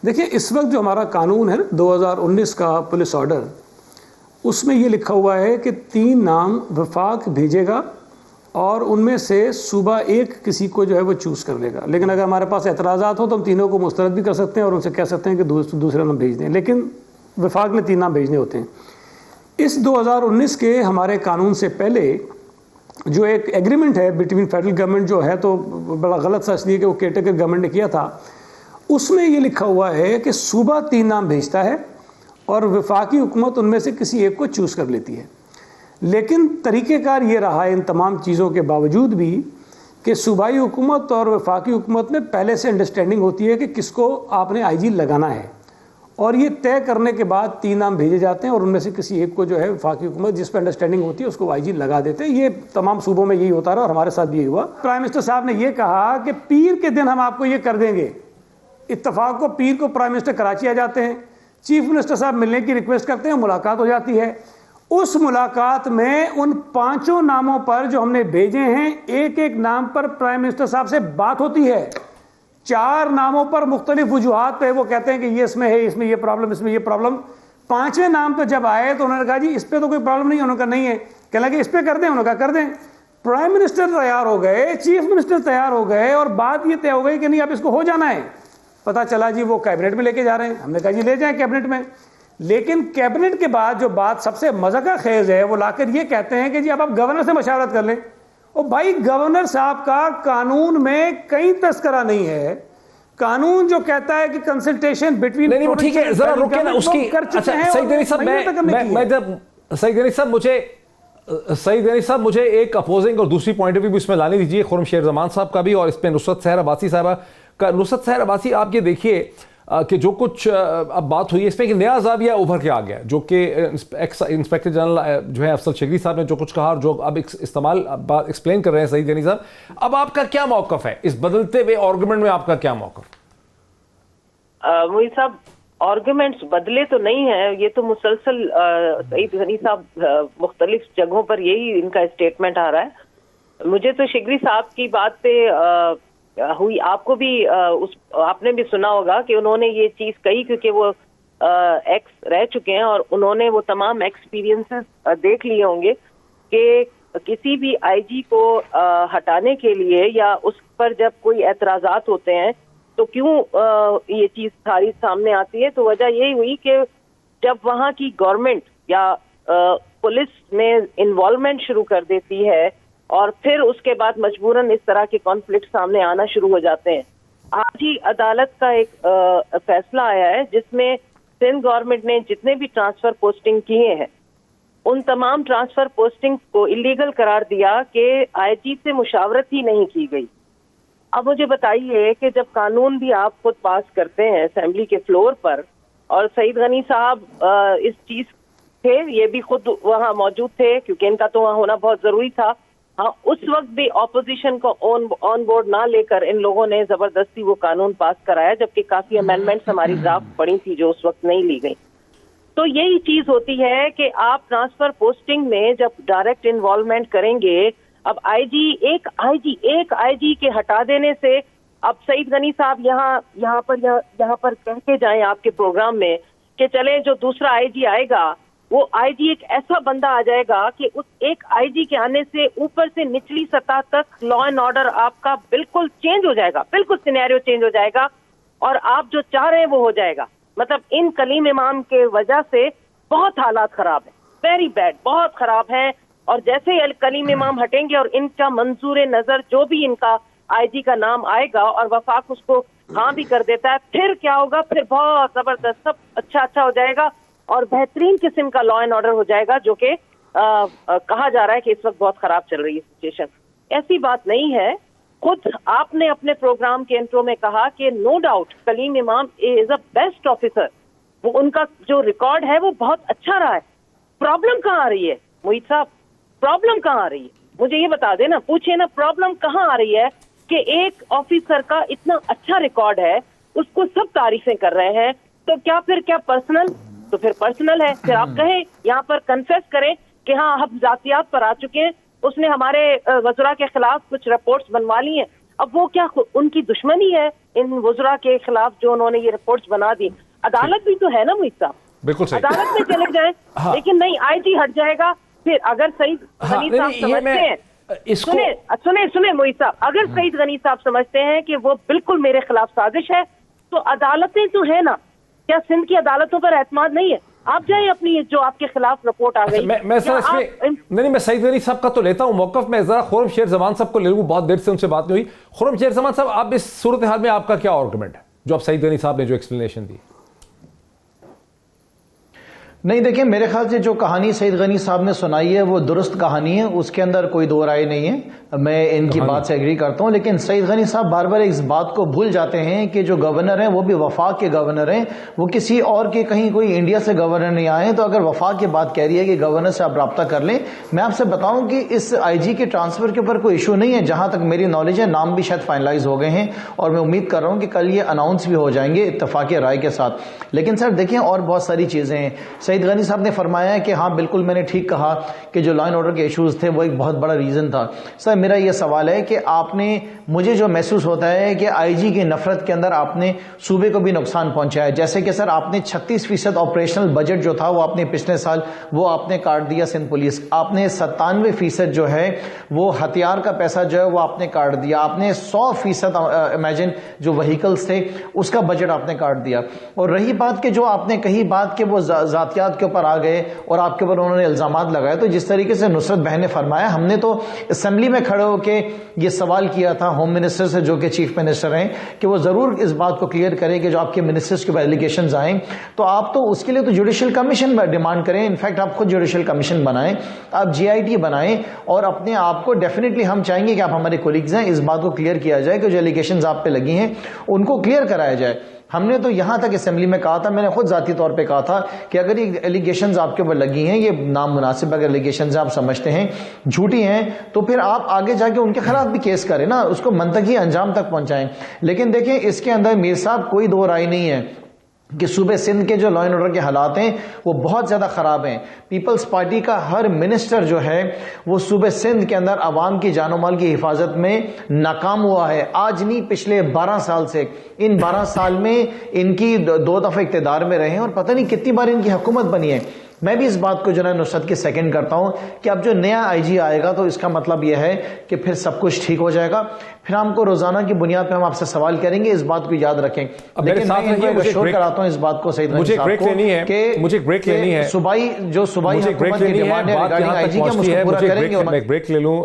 देखिए, इस वक्त जो हमारा कानून है 2019 का पुलिस ऑर्डर, उसमें ये लिखा हुआ है कि 3 नाम वफाक भेजेगा और उनमें से सूबा एक किसी को जो है वो चूज़ कर लेगा। लेकिन अगर हमारे पास एतराज़ात हो तो हम तीनों को मुस्तरद भी कर सकते हैं और उनसे कह सकते हैं कि दूसरे नाम भेज दें, लेकिन वफाक ने 3 नाम भेजने होते हैं। इस 2019 के हमारे कानून से पहले जो एक एग्रीमेंट है बिटवीन फेडरल गवर्नमेंट जो है, तो बड़ा गलत सा इसलिए कि वो केयरटेकर गवर्नमेंट ने किया था, उसमें ये लिखा हुआ है कि सूबा 3 नाम भेजता है और वफाकी हुकूमत उनमें से किसी एक को चूज़ कर लेती है। लेकिन तरीक़ेकार ये रहा इन तमाम चीज़ों के बावजूद भी कि सूबाई हुकूमत और वफाकी हुकूमत में पहले से अंडरस्टैंडिंग होती है कि किसको आपने आईजी लगाना है, और ये तय करने के बाद 3 नाम भेजे जाते हैं और उनमें से किसी एक को जो है वफाकी हुकूमत जिस पर अंडरस्टैंडिंग होती है उसको आईजी लगा देते हैं। ये तमाम सूबों में यही होता रहा और हमारे साथ भी यही हुआ। प्राइम मिनिस्टर साहब ने यह कहा कि पीर के दिन हम आपको ये कर देंगे। इत्तफाक को पीर को प्राइम मिनिस्टर कराची आ जाते हैं, चीफ मिनिस्टर साहब मिलने की रिक्वेस्ट करते हैं, मुलाकात हो जाती है। उस मुलाकात में उन 5 नामों पर जो हमने भेजे हैं, एक एक नाम पर प्राइम मिनिस्टर साहब से बात होती है। 4 नामों पर मुख्तलिफ वजूहात पे वो कहते हैं कि ये इसमें है, इसमें ये प्रॉब्लम, इसमें ये प्रॉब्लम। 5वें नाम पे जब आए तो उन्होंने कहा जी इस पे तो कोई प्रॉब्लम नहीं है। उन्होंने कहा नहीं है। कहने लगे इस पे कर दें, उन्होंने कहा कर दें। प्राइम मिनिस्टर तैयार हो गए, चीफ मिनिस्टर तैयार हो गए और बात ये तय हो गई कि नहीं अब इसको हो जाना है। पता चला जी वो कैबिनेट में लेके जा रहे हैं। हमने कहा जी ले जाएं कैबिनेट में, लेकिन कैबिनेट के बाद जो बात सबसे मज़ा का खेज है वो लाकर ये कहते हैं कि जी अब आप गवर्नर से मशावरत कर लें। और भाई गवर्नर साहब का कानून में कहीं तस्करा नहीं है। कानून जो कहता है कि कंसल्टेशन बिटवीन, नहीं ठीक है, जरा रुके ना उसकी। अच्छा सईद गनी साहब, मुझे एक अपोजिंग और दूसरी पॉइंट ऑफ व्यू इसमें लाने दीजिए, खुर्रम शेर जमान साहब का भी और इस पे नुसरत सहर अब्बासी साहबा का। नुसरत सहर अब्बासी, आप ये देखिए कि जो कुछ अब बात हुई है इसमें कि नया ज़ाविया उभर के आ गया, जो कि इंस्पेक्टर जनरल जो है अफसल शेखरी साहब ने जो कुछ कहा, जो अब इस्तेमाल बात एक्सप्लेन कर रहे हैं सईद गनी साहब, अब आपका क्या मौकफ है इस बदलते हुए आर्गुमेंट में? आपका क्या मौकफ? मुझे साहब आर्गुमेंट्स बदले तो नहीं है, ये तो मुसलसल सईद गनी साहब मुख्तलिफ जगहों पर यही इनका स्टेटमेंट आ रहा है। मुझे तो शेखरी साहब की बात पे हुई, आपको भी आपने भी सुना होगा कि उन्होंने ये चीज कही क्योंकि वो एक्स रह चुके हैं और उन्होंने वो तमाम एक्सपीरियंसेस देख लिए होंगे कि किसी भी आईजी को हटाने के लिए या उस पर जब कोई एतराजात होते हैं तो क्यों ये चीज सारी सामने आती है। तो वजह यही हुई कि जब वहाँ की गवर्नमेंट या पुलिस में इन्वॉल्वमेंट शुरू कर देती है और फिर उसके बाद मजबूरन इस तरह के कॉन्फ्लिक्ट सामने आना शुरू हो जाते हैं। आज ही अदालत का एक फैसला आया है जिसमें सिंध गवर्नमेंट ने जितने भी ट्रांसफर पोस्टिंग किए हैं उन तमाम ट्रांसफर पोस्टिंग को इलीगल करार दिया कि आईजी से मुशावरत ही नहीं की गई। अब मुझे बताइए कि जब कानून भी आप खुद पास करते हैं असेंबली के फ्लोर पर, और सईद गनी साहब इस चीज थे, ये भी खुद वहाँ मौजूद थे क्योंकि इनका तो वहाँ होना बहुत जरूरी था। हाँ, उस वक्त भी ऑपोजिशन को ऑन बोर्ड ना लेकर इन लोगों ने जबरदस्ती वो कानून पास कराया, जबकि काफी अमेंडमेंट्स हमारी ड्राफ्ट पड़ी थी जो उस वक्त नहीं ली गई। तो यही चीज होती है कि आप ट्रांसफर पोस्टिंग में जब डायरेक्ट इन्वॉल्वमेंट करेंगे, अब एक आईजी के हटा देने से, अब सईद गनी साहब यहाँ पर कह के जाएं आपके प्रोग्राम में कि चले जो दूसरा आईजी आएगा वो आईजी एक ऐसा बंदा आ जाएगा कि उस एक आईजी के आने से ऊपर से निचली सतह तक लॉ एंड ऑर्डर आपका बिल्कुल चेंज हो जाएगा, बिल्कुल सिनेरियो चेंज हो जाएगा और आप जो चाह रहे हैं वो हो जाएगा। मतलब इन कलीम इमाम के वजह से बहुत हालात खराब है, वेरी बैड, बहुत खराब है। और जैसे ही कलीम इमाम हटेंगे और इनका मंजूर नजर जो भी इनका आईजी का नाम आएगा और वफाक उसको हाँ भी कर देता है, फिर क्या होगा, फिर बहुत जबरदस्त सब अच्छा हो जाएगा और बेहतरीन किस्म का लॉ एंड ऑर्डर हो जाएगा, जो कि कहा जा रहा है कि इस वक्त बहुत खराब चल रही है सिचुएशन। ऐसी बात नहीं है। खुद आपने अपने प्रोग्राम के इंट्रो में कहा कि नो डाउट कलीम इमाम इज अ बेस्ट ऑफिसर, वो उनका जो रिकॉर्ड है वो बहुत अच्छा रहा है। प्रॉब्लम कहाँ आ रही है? मोहित साहब, प्रॉब्लम कहाँ आ रही है? मुझे ये बता देना, पूछिए ना, प्रॉब्लम कहाँ आ रही है कि एक ऑफिसर का इतना अच्छा रिकॉर्ड है, उसको सब तारीफें कर रहे हैं, तो क्या पर्सनल? तो फिर पर्सनल है, फिर आप कहें, यहाँ पर कन्फेस करें कि हाँ हम जातियात पर आ चुके हैं, उसने हमारे वज़रा के खिलाफ कुछ रिपोर्ट्स बनवा ली हैं। अब वो क्या उनकी दुश्मनी है इन वज़रा के खिलाफ जो उन्होंने ये रिपोर्ट्स बना दी? अदालत भी तो है ना मोहित साहब, बिल्कुल सही। अदालत में चले जाएं। हाँ। लेकिन नहीं, आईजी हट जाएगा। फिर अगर सईद गनी साहब समझते हैं, सुने मोहित साहब, अगर सईद गनी साहब समझते हैं कि वो बिल्कुल मेरे खिलाफ साजिश है, तो अदालतें तो है ना, क्या सिंध की अदालतों पर एतमाद नहीं है? आप जाए अपनी जो आपके खिलाफ रिपोर्ट आ गई। मैं सर इसमें नहीं, मैं सईद गनी साहब का तो लेता हूं मौकफ। मैं जरा खुर्रम शेर जमान साहब को ले लूं, बहुत देर से उनसे बात नहीं हुई। खुर्रम शेर जमान साहब, आप इस सूरत हाल में आपका क्या आर्गुमेंट है जो आप सईद गनी साहब ने जो एक्सप्लेनेशन दी? नहीं, देखिए, मेरे ख्याल से जो कहानी सईद गनी साहब ने सुनाई है वो दुरुस्त कहानी है, उसके अंदर कोई दो राय नहीं है। मैं इनकी बात से एग्री करता हूं, लेकिन सईद गनी साहब बार बार इस बात को भूल जाते हैं कि जो गवर्नर हैं वो भी वफाक के गवर्नर हैं, वो किसी और के कहीं कोई इंडिया से गवर्नर नहीं आए। तो अगर वफाक की बात कह रही है कि गवर्नर से आप रब्ता कर लें, मैं आपसे बताऊं कि इस आईजी के ट्रांसफर के ऊपर कोई इशू नहीं है, जहां तक मेरी नॉलेज है। नाम भी शायद फाइनलाइज हो गए हैं और मैं उम्मीद कर रहा हूं कि कल ये अनाउंस भी हो जाएंगे इत्तफाक़ी राय के साथ। लेकिन सर देखिए, और बहुत सारी चीजें हैं। सईद गनी साहब ने फरमाया है कि हाँ बिल्कुल मैंने ठीक कहा कि जो लॉ एंड ऑर्डर के इश्यूज थे वो एक बहुत बड़ा रीजन था। सर मेरा यह सवाल है कि आपने, मुझे जो महसूस होता है कि आईजी की नफरत के अंदर आपने सूबे को भी नुकसान पहुंचाया। जैसे कि सर आपने 36% ऑपरेशनल बजट जो था वो आपने पिछले साल वो आपने काट दिया सिंध पुलिस। आपने 97% जो है वो हथियार का पैसा जो है वो आपने काट दिया। आपने 100% इमेजिन जो व्हीकल्स थे उसका बजट आपने काट दिया। और रही बात कि जो आपने कही बात कि वो जातियात के ऊपर आ गए और आपके ऊपर उन्होंने इल्जामात लगाए, तो जिस तरीके से नुसरत बहन ने फरमाया, हमने तो असेंबली में खड़े होकर ये सवाल किया था होम मिनिस्टर से जो कि चीफ मिनिस्टर हैं कि वो जरूर इस बात को क्लियर करें कि जो आपके मिनिस्टर्स के ऊपर एलिगेशंस आए, तो आप तो उसके लिए तो जुडिशियल कमीशन डिमांड करें। इनफैक्ट आप खुद जुडिशियल कमीशन बनाएं, आप जीआईटी बनाएं और अपने आप को, डेफिनेटली हम चाहेंगे कि आप हमारे कोलीग्स हैं, इस बात को क्लियर किया जाए कि जो एलिगेशंस आप पे लगी हैं उनको क्लियर कराया जाए। हमने तो यहां तक असेंबली में कहा था, मैंने खुद जाती तौर पे कहा था कि अगर ये एलिगेशंस आपके ऊपर लगी हैं, ये नामुनासिब अगर एलिगेशंस आप समझते हैं झूठी हैं, तो फिर आप आगे जाके उनके खिलाफ भी केस करें ना, उसको मंतकी अंजाम तक पहुंचाएं। लेकिन देखिए, इसके अंदर मीर साहब कोई दो राय नहीं है कि सूबे सिंध के जो लॉ एंड ऑर्डर के हालात हैं वो बहुत ज्यादा खराब हैं। पीपल्स पार्टी का हर मिनिस्टर जो है वो सूबे सिंध के अंदर आवाम की जानो माल की हिफाजत में नाकाम हुआ है। आज नहीं, पिछले 12 साल से। इन 12 साल में इनकी 2 दफा इक्तिदार में रहे हैं और पता नहीं कितनी बार इनकी हुकूमत बनी है। मैं भी इस बात को जो है नुसरत की सेकंड करता हूं कि अब जो नया आईजी आएगा तो इसका मतलब यह है कि फिर सब कुछ ठीक हो जाएगा। फिर हमको रोजाना की बुनियाद पे हम आपसे सवाल करेंगे, इस बात को याद रखें। लेकिन मैं मशहूर कराता हूं इस बात को सईद मुझे ब्रेक लेनी है कि मुझे ब्रेक लेनी है, सूबाई जो सूबाई हुकूमत की डिमांड है रिगार्डिंग आईजी का, उसको पूरा करेंगे। मैं ब्रेक ले लूं,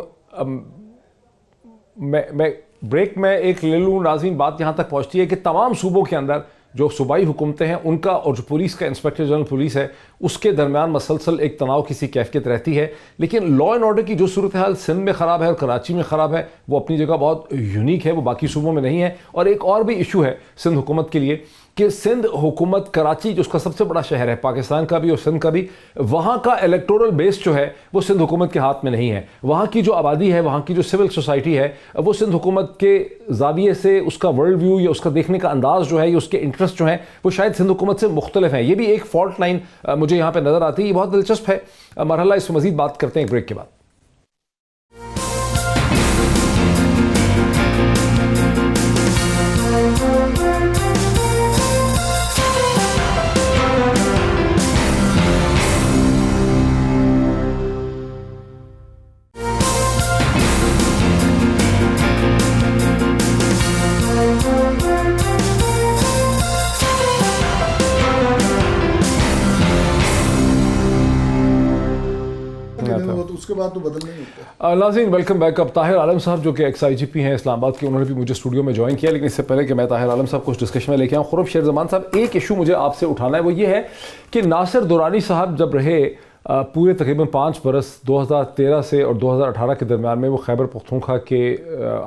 मैं ब्रेक में एक ले लूं। नाज़रीन, बात यहां तक पहुंचती है कि तमाम सूबों के अंदर जो सूबाई हुकूमतें हैं उनका और जो पुलिस का इंस्पेक्टर जनरल पुलिस है उसके दरमियान मसलसल एक तनाव की सी कैफियत रहती है। लेकिन लॉ एंड ऑर्डर की जो सूरत हाल सिंध में ख़राब है और कराची में ख़राब है वो अपनी जगह बहुत यूनिक है, वो बाकी सूबों में नहीं है। और एक और भी इशू है सिंध हुकूमत के लिए कि सिंध हुकूमत, कराची जो उसका सबसे बड़ा शहर है पाकिस्तान का भी और सिंध का भी, वहाँ का इलेक्टोरल बेस जो है वो सिंध हुकूमत के हाथ में नहीं है। वहाँ की जो आबादी है, वहाँ की जो सिविल सोसाइटी है, वो सिंध हुकूमत के जाविये से उसका वर्ल्ड व्यू या उसका देखने का अंदाज जो है या उसके इंटरेस्ट जो है वो शायद सिंध हुकूमत से मुख्तलिफ है। ये भी एक फॉल्ट लाइन मुझे यहाँ पर नज़र आती है। ये बहुत दिलचस्प है मरहला, इस पर मज़ीद बात करते हैं एक ब्रेक के बाद। उसके बाद तो बदल नहीं होता। नाज़रीन, वेलकम बैक। अब ताहिर आलम साहब जो कि एक्स-IGP हैं इस्लामाबाद के, उन्होंने भी मुझे स्टूडियो में ज्वाइन किया। लेकिन इससे पहले कि मैं ताहिर आलम साहब को उस डिस्कशन में लेके आऊँ, खुर्रम शेर जमान साहब, एक इशू मुझे आपसे उठाना है, वो ये है कि नासिर दुरानी साहब जब रहे पूरे तकरीबन 5 बरस 2013 से और 2018 के दरमियान में वो खैबर पख्तूनख्वा के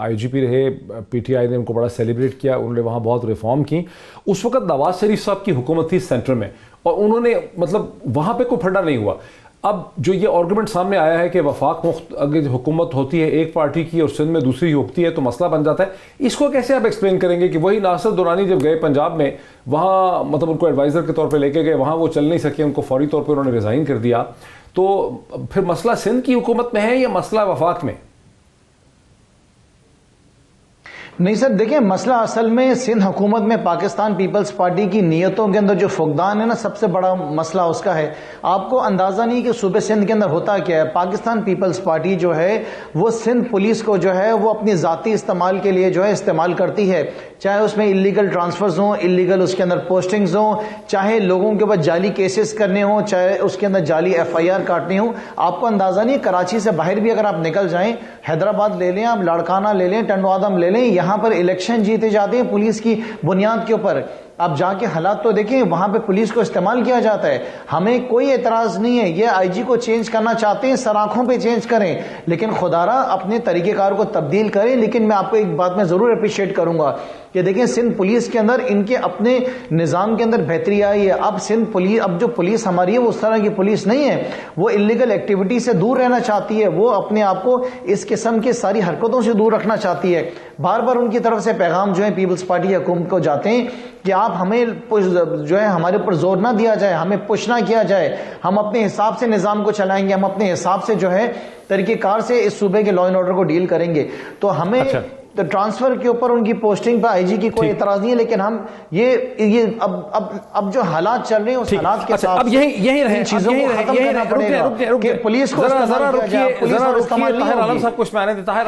IGP रहे। PTI ने उनको बड़ा सेलिब्रेट किया, उन्होंने वहाँ बहुत रिफॉर्म की। उस वक्त नवाज शरीफ साहब की हुकूमत थी सेंटर में और उन्होंने मतलब वहाँ पे कोई फंडा नहीं हुआ। अब जो ये आर्गुमेंट सामने आया है कि वफाक अगर हुकूमत होती है एक पार्टी की और सिंध में दूसरी होती है तो मसला बन जाता है, इसको कैसे आप एक्सप्लेन करेंगे कि वही नासिर दुरानी जब गए पंजाब में, वहाँ मतलब उनको एडवाइज़र के तौर पे लेके गए, वहाँ वो चल नहीं सके, उनको फौरी तौर पे उन्होंने रिज़ाइन कर दिया, तो फिर मसला सिंध की हुकूमत में है या मसला वफाक में? नहीं सर, देखिए मसला असल में सिंध हुकूमत में पाकिस्तान पीपल्स पार्टी की नीयतों के अंदर जो फुकदान है ना, सबसे बड़ा मसला उसका है। आपको अंदाज़ा नहीं कि सूबे सिंध के अंदर होता क्या है। पाकिस्तान पीपल्स पार्टी जो है वो सिंध पुलिस को जो है वो अपनी ज़ाती इस्तेमाल के लिए जो है इस्तेमाल करती है, चाहे उसमें इलीगल ट्रांसफर्स हों, इलीगल उसके अंदर पोस्टिंग्स हों, चाहे लोगों के ऊपर जाली केसेस करने हों, चाहे उसके अंदर जाली FIR काटनी हो। आपको अंदाज़ा नहीं, कराची से बाहर भी अगर आप निकल जाएं, हैदराबाद ले लें, आप लाड़काना ले लें, टंडवादम ले लें, यहाँ पर इलेक्शन जीते जाते हैं पुलिस की बुनियाद के ऊपर। आप जाके हालात तो देखें, वहां पे पुलिस को इस्तेमाल किया जाता है। हमें कोई एतराज नहीं है, ये IG को चेंज करना चाहते हैं, सराखों पे चेंज करें, लेकिन खुदारा अपने तरीकेकार को तब्दील करें। लेकिन मैं आपको एक बात में जरूर अप्रिशिएट करूंगा कि देखें सिंध पुलिस के अंदर इनके अपने निज़ाम के अंदर बेहतरी आई है। अब सिंध पुलिस, अब जो पुलिस हमारी है वो उस तरह की पुलिस नहीं है, वो इलीगल एक्टिविटी से दूर रहना चाहती है, वो अपने आप को इस किस्म की सारी हरकतों से दूर रखना चाहती है। बार बार उनकी तरफ से पैगाम जो है पीपल्स पार्टी हुकूमत को जाते हैं कि आप हमें जो है हमारे ऊपर जोर ना दिया जाए, हमें पुश ना किया जाए, हम अपने हिसाब से निज़ाम को चलाएंगे, हम अपने हिसाब से जो है तरीक़ेकार से इस सूबे के लॉ एंड ऑर्डर को डील करेंगे। तो हमें तो ट्रांसफर के ऊपर उनकी पोस्टिंग पर IG की कोई एतराज नहीं है, लेकिन हम ये अब जो हालात चल रहे हैं उस हालात के साथ अब यही रहे चीजों को खत्म करना पड़ेगा कि पुलिस को जरा ताहिर आलम साहब कुछ मैंने ताहिर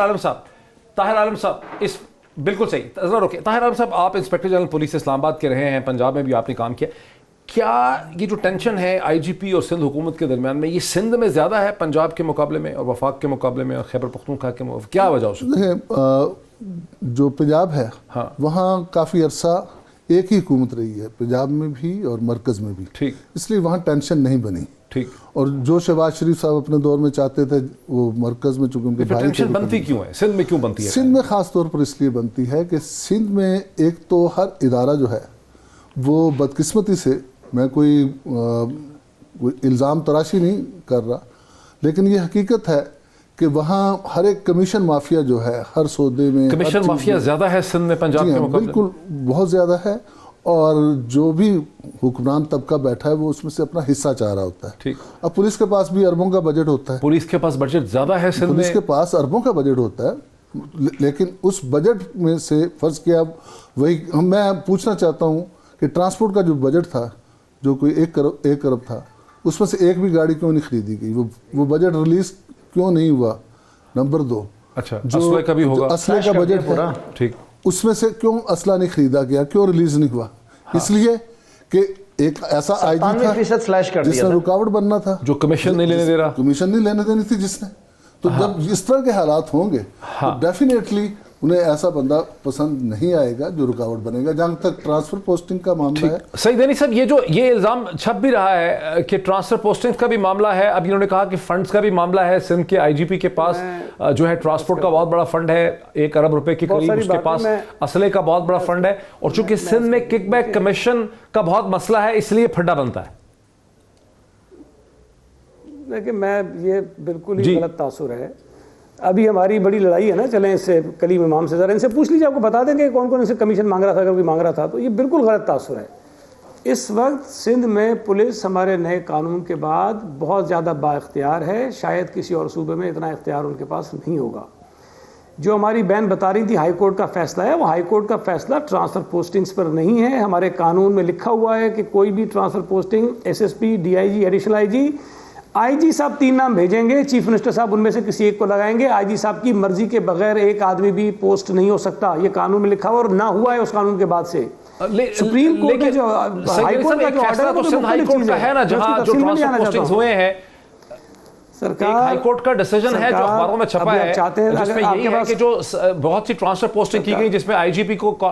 आलम साहब इस बिल्कुल सही, जरा रुकिए ताहिर आलम साहब, आप इंस्पेक्टर जनरल पुलिस इस्लामाबाद के रहे हैं, पंजाब में भी आपने काम किया, क्या ये जो टेंशन है IGP और सिंध हुकूमत के दरमियान में, ये सिंध में ज़्यादा है पंजाब के मुकाबले में और वफाक के मुकाबले में और खैबर पख्तूनख्वा के मुकाबले, क्या वजह हो सकती है? जो पंजाब है, हाँ, वहाँ काफ़ी अरसा एक ही हुकूमत रही है, पंजाब में भी और मरकज़ में भी, ठीक, इसलिए वहाँ टेंशन नहीं बनी, ठीक। और जो शहबाज शरीफ साहब अपने दौर में चाहते थे वो मरकज़ में, चूंकि उनके भाई टेंशन बनती क्यों है सिंध में, क्यों बनती है? सिंध में ख़ास तौर पर इसलिए बनती है कि सिंध में एक तो हर इदारा जो है वो बदकिस्मती से, मैं कोई इल्ज़ाम तराशी नहीं कर रहा, लेकिन ये हकीकत है कि वहाँ हर एक कमीशन माफिया जो है, हर सौदे में कमीशन माफिया ज़्यादा है सिंध में पंजाब के मुकाबले? बिल्कुल बहुत ज़्यादा है, और जो भी हुक्मरान तबका बैठा है वो उसमें से अपना हिस्सा चाह रहा होता है। ठीक। अब पुलिस के पास भी अरबों का बजट होता है, पुलिस के पास बजट ज़्यादा है सिंध में, पुलिस के पास अरबों का बजट होता है, लेकिन उस बजट में से फ़र्ज़ किया, वही मैं पूछना चाहता हूँ कि ट्रांसपोर्ट का जो बजट था, जो कोई 1 करोड़ था, उसमें से एक भी गाड़ी क्यों नहीं खरीदी गई? वो बजट रिलीज क्यों नहीं हुआ? नंबर 2, अच्छा, असले का भी होगा, असले का बजट है, ठीक, उसमें से क्यों असला नहीं खरीदा गया, क्यों रिलीज नहीं हुआ? हाँ। इसलिए कि एक ऐसा IG था जिसने रुकावट बनना था, जो कमीशन नहीं लेने दे रहा, कमीशन नहीं लेने देनी थी जिसने। तो जब इस तरह के हालात होंगे तो डेफिनेटली उन्हें ऐसा बंदा पसंद नहीं आएगा जो रुकावट बनेगा। जहाँ तक ट्रांसफर पोस्टिंग का मामला है, सही देनी साहब, ये इल्ज़ाम छप भी रहा है कि ट्रांसफर पोस्टिंग का भी मामला है। अब इन्होंने कहा कि फंड्स का भी मामला है, सिंध के IGP के पास जो है ट्रांसपोर्ट का बहुत बड़ा फंड है, 1 अरब रुपए के करीब, उसके पास असले का बहुत बड़ा फंड है, और चूंकि सिंध में किकबैक कमीशन का बहुत मसला है, इसलिए फड्डा बनता है। देखिए, मैं ये बिल्कुल ही गलत तासुर है। अभी हमारी बड़ी लड़ाई है ना, चलें इससे कलीम इमाम से, ज़रा इनसे पूछ लीजिए, आपको बता देंगे कौन कौन इनसे कमीशन मांग रहा था, अगर कोई मांग रहा था तो। ये बिल्कुल गलत तासुर है। इस वक्त सिंध में पुलिस हमारे नए कानून के बाद बहुत ज़्यादा बाइख्तियार है, शायद किसी और सूबे में इतना इख्तियार उनके पास नहीं होगा। जो हमारी बहन बता रही थी हाई कोर्ट का फैसला है, वो हाई कोर्ट का फैसला ट्रांसफ़र पोस्टिंग्स पर नहीं है। हमारे कानून में लिखा हुआ है कि कोई भी transfer posting SSP, DIG, additional IG साहब 3 नाम भेजेंगे, चीफ मिनिस्टर साहब उनमें से किसी एक को लगाएंगे। IG साहब की मर्जी के बगैर एक आदमी भी पोस्ट नहीं हो सकता, ये कानून में लिखा हुआ, और ना हुआ है उस कानून के बाद से। सुप्रीम कोर्ट ने जो हाई कोर्ट का जो ऑर्डर है, तो हाई कोर्ट का है ना, जहां जो ट्रांसफर पोस्टिंग्स हुए हैं, सरकार हाई कोर्ट का डिसीजन है जो अखबारों में छपा है, जिसमें यही है कि जो बहुत सी ट्रांसफर पोस्टिंग की गई जिसमें IGP को,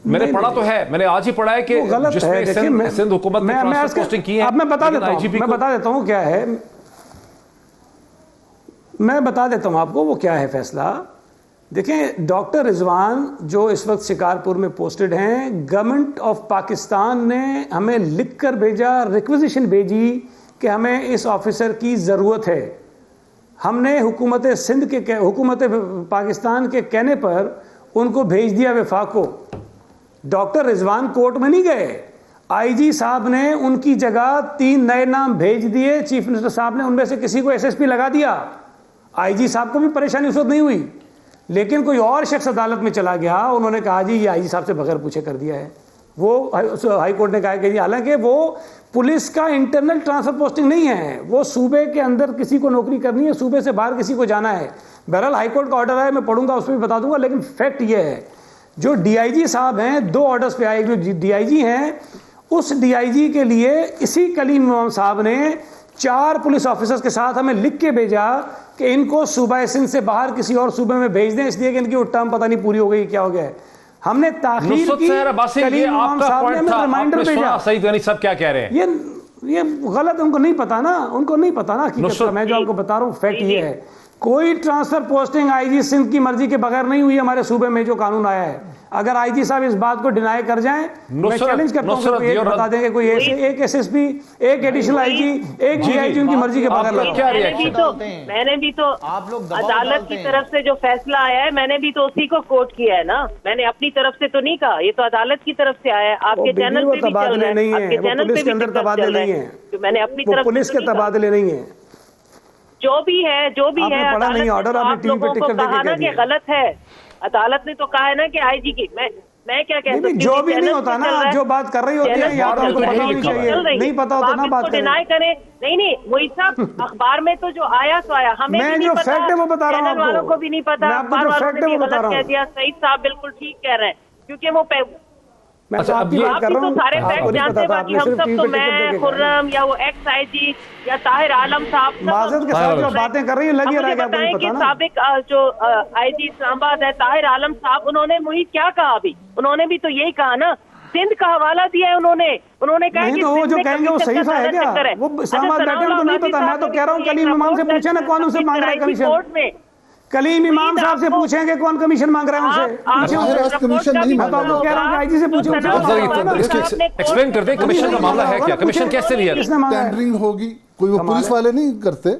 मैंने पढ़ा तो है, मैंने आज ही पढ़ा है कि जिसमें सिंध हुकूमत ने ट्रांसफर पोस्टिंग की है। अब मैं बता देता हूँ क्या है, मैं बता देता हूँ आपको वो क्या है फैसला। देखें, डॉक्टर रिजवान जो इस वक्त शिकारपुर में पोस्टेड हैं, गवर्नमेंट ऑफ पाकिस्तान ने हमें लिख कर भेजा, रिक्वेजिशन भेजी कि हमें इस ऑफिसर की ज़रूरत है। हमने हुकूमत सिंध के हुकूमत पाकिस्तान के कहने पर उनको भेज दिया वफाक को। डॉक्टर रिजवान कोर्ट में नहीं गए, आईजी साहब ने उनकी जगह 3 नए नाम भेज दिए। चीफ मिनिस्टर साहब ने उनमें से किसी को एसएसपी लगा दिया। आईजी साहब को भी परेशानी उस वक्त नहीं हुई, लेकिन कोई और शख्स अदालत में चला गया, उन्होंने कहा जी ये आईजी साहब से बगैर पूछे कर दिया है। वो हाई कोर्ट ने कहा कि जी हालांकि वो पुलिस का इंटरनल ट्रांसफर पोस्टिंग नहीं है, वो सूबे के अंदर किसी को नौकरी करनी है, सूबे से बाहर किसी को जाना है। बहरहाल हाई कोर्ट का ऑर्डर है, मैं पढ़ूंगा उसमें भी बता दूंगा, लेकिन फैक्ट ये है जो डीआईजी साहब हैं 2 ऑर्डर्स पे आए। जो डीआईजी हैं उस डीआईजी के लिए इसी कलीम इमाम साहब ने 4 पुलिस ऑफिसर्स के साथ हमें लिख के भेजा कि इनको सूबा सिंध से बाहर किसी और सूबे में भेज दें, इसलिए कि इनकी टर्म पता नहीं पूरी हो गई, क्या हो गया है। हमने ताखीर की, कलीम इमाम साहब ने हमें रिमाइंडर भेजा। सईद गनी साहब क्या कह रहे हैं? ये गलत, उनको नहीं पता ना, उनको नहीं पता ना। मैं जो आपको बता रहा हूँ फैक्ट ये है, कोई ट्रांसफर पोस्टिंग आईजी सिंध की मर्जी के बगैर नहीं हुई हमारे सूबे में जो कानून आया है। अगर आईजी साहब इस बात को डिनाई कर जाएं, मैं चैलेंज करता हूं कि बता देंगे कोई ऐसे एक एसएसपी, एक एडिशनल आईजी, एक डीआईजी उनकी मर्जी के बगैर लगा। मैंने भी तो आप लोग अदालत की तरफ से जो फैसला आया है, मैंने भी तो उसी को कोट किया है ना। मैंने अपनी तरफ से तो नहीं कहा, ये तो अदालत की तरफ से आया है। आपके चैनल पे भी चल रहा है, आपके चैनल पे भी तबादले नहीं है, तो मैंने अपनी तरफ पुलिस के तबादले नहीं है। जो भी है पढ़ा नहीं ऑर्डर, आपने टीवी पे टिकट देके कह दिया गलत है। अदालत ने तो कहा है ना कि आईजी की मैं क्या कहता हूँ, जो भी नहीं होता ना, जो बात कर रही होती है या तो हमको पता होनी चाहिए, नहीं पता होता ना बात करें। डिनाई करें नहीं वही साहब अखबार में तो जो आया तो आया, हमें मैं जो फैक्ट है वो बता रहा हूँ, चैनल वालों को भी नहीं पता, अखबार वालों ने भी गलत कह दिया। सईद साहब बिल्कुल ठीक कह रहे हैं, क्योंकि वो मैं तो आपकी बात कर रहा हूँ, सारे फैक्ट जानते हैं, बाकी हम सब तो मैं खुर्रम या वो एक्स आईजी या ताहिर आलम साहब माजरत के साथ जो बातें कर रही है लगी रहा है, आपको नहीं पता ना। साबिक जो आईजी इस्लामाबाद है ताहिर आलम साहब, उन्होंने मुझे क्या कहा अभी, उन्होंने भी तो यही कहा ना, सिंध का हवाला दिया है उन्होंने कहा कि वो जो कहेंगे वो सही है क्या? वो इस्लामाबाद बैठे उनको नहीं पता। मैं तो कह रहा हूँ कलीम इमाम से पूछे ना कौन उनसे मांग रहा है कमीशन। कलीम इमाम साहब से पूछेंगे कौन कमीशन मांग रहे हैं उनसे। कमीशन नहीं मैं तो आपको कह रहा हूँ आईजी से पूछे। एक्सप्लेन करते हैं कमीशन का मामला है क्या, कमीशन कैसे लिया? टेंडरिंग होगी, कोई वो पुलिस वाले नहीं करते,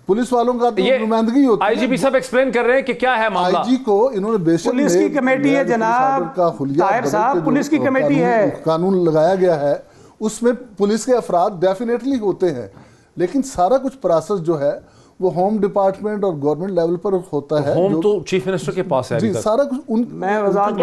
पुलिस वालों का तो नुमाइंदगी होती है। आईजीपी साहब एक्सप्लेन कर रहे हैं कि क्या है मामला। आईजी को इन्होंने बेशक पुलिस की कमेटी है जनाब, ताहिर साहब पुलिस की कमेटी है, कानून लगाया गया है उसमें पुलिस के अफराद डेफिनेटली होते हैं, लेकिन सारा कुछ प्रोसेस जो है वो होम डिपार्टमेंट और गवर्नमेंट लेवल पर होता है। होम तो चीफ मिनिस्टर के पास है जी, सारा कुछ मैं वजाहत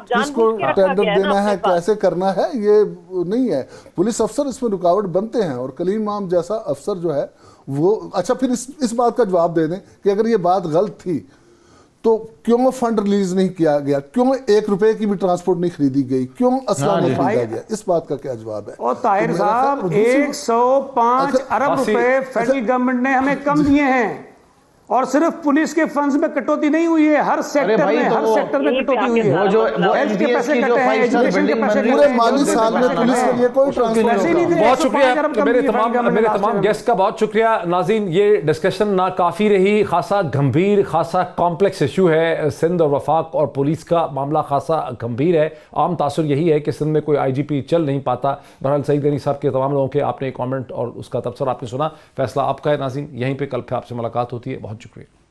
किसको टेंडर देना है, कैसे करना है, ये नहीं है। पुलिस अफसर इसमें रुकावट बनते हैं, और कलीम इमाम जैसा अफसर जो है वो अच्छा फिर इस बात का जवाब दे दें कि अगर ये बात गलत थी तो क्यों फंड रिलीज नहीं किया गया, क्यों 1 रुपए की भी ट्रांसपोर्ट नहीं खरीदी गई, क्यों असला नहीं खरीदा गया, इस बात का क्या जवाब है? और ताहिर साहब 105 अरब रुपए फेडरल गवर्नमेंट ने हमें कम दिए हैं, और सिर्फ पुलिस के फंड्स में कटौती नहीं हुई है, हर सेक्टर में कटौती हुई है। हेल्थ के पैसे कटे हैं, एजुकेशन के पैसे कटे हैं, पूरे माली साल में पुलिस के लिए कोई ट्रांसफर नहीं। बहुत शुक्रिया मेरे तमाम गेस्ट का, बहुत शुक्रिया। नाज़रीन, ये डिस्कशन ना काफ़ी रही, खासा गंभीर, खासा कॉम्प्लेक्स इशू है। सिंध और वफाक और पुलिस का मामला खासा गंभीर है। आम तासुर यही है कि सिंध में कोई आईजीपी चल नहीं पाता। बहरहाल सईद गनी साहब के तमाम लोगों के आपने कमेंट और उसका तबसरा आपने सुना, फैसला आपका है। नाज़रीन, यहीं पर कल फिर आपसे मुलाकात होती है। बहुत शुक्रिया।